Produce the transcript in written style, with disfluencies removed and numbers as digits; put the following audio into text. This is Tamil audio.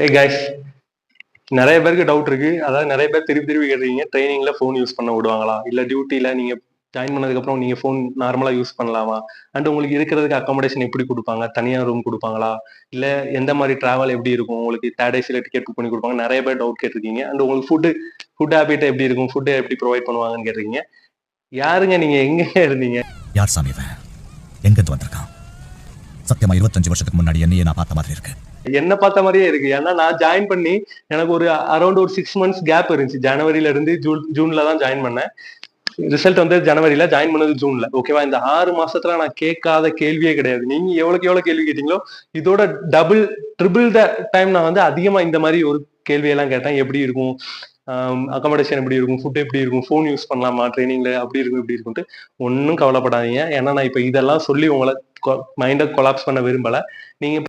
Hey guys, நிறைய பேருக்கு டவுட் இருக்கு. அதாவது நிறைய பேர் திருப்பி திருப்பி கேட்குறீங்க, ட்ரெயினிங்ல ஃபோன் யூஸ் பண்ண விடுவாங்களா? இல்ல டியூட்டில நீங்க ஜாயின் பண்ணதுக்கப்புறம் நீங்க ஃபோன் நார்மலா யூஸ் பண்ணலாமா? அண்ட் உங்களுக்கு இருக்கிறதுக்கு அக்காமடேஷன் எப்படி குடுப்பாங்க? தனியா ரூம் குடுப்பாங்களா? இல்ல எந்த மாரி டிராவல் எப்படி இருக்கும்? உங்களுக்கு தேர்ட் ஏசில டிக்கெட் புக் பண்ணி குடுப்பாங்க. நிறைய பேர் டவுட் கேட்டிருக்கீங்க. அண்ட் உங்களுக்கு ஃபுட் ஹேபிட் எப்படி இருக்கும்? ஃபுட் எப்படி ப்ரொவைட் பண்ணுவாங்கன்னு கேட்டிருக்கீங்க. யாருங்க நீங்க? எங்கங்க இருந்தீங்க? யார் சாமி இவன்? எங்கிருந்து வந்திருக்கான்? சத்தியமா 25 வருஷத்துக்கு முன்னாடி என்னையே நான் பார்த்த மாதிரி இருக்கு. என்ன பார்த்த மாதிரியே இருக்கு. ஏன்னா நான் ஜாயின் பண்ணி எனக்கு ஒரு அரௌண்ட் ஒரு 6 மந்த்ஸ் கேப் இருந்துச்சு. ஜனவரில இருந்து ஜூன்ல தான் ஜாயின் பண்ணேன். ரிசல்ட் வந்து ஜனவரில, ஜாயின் பண்ணது ஜூன்ல. ஓகேவா? இந்த 6 மாசத்துல நான் கேட்காத கேள்வியே கிடையாது. நீங்க எவ்வளவுக்கு எவ்வளவு கேள்வி கேட்டீங்களோ இதோட டபுள் ட்ரிபிள் த டைம் நான் வந்து அதிகமா இந்த மாதிரி ஒரு கேள்வியெல்லாம் கேட்டேன். எப்படி இருக்கும், அகாமடேஷன் எப்படி இருக்கும், ஃபுட் எப்படி இருக்கும், ஃபோன் யூஸ் பண்ணலாமா ட்ரைனிங்ல, அப்படி இருக்கும் இப்படி இருக்கும்ட்டு. ஒன்றும் கவலைப்படாதீங்க. ஏன்னா நான் இப்ப இதெல்லாம் சொல்லி உங்களை மைண்டை கொலாப்ஸ் பண்ண விரும்பல. நீங்க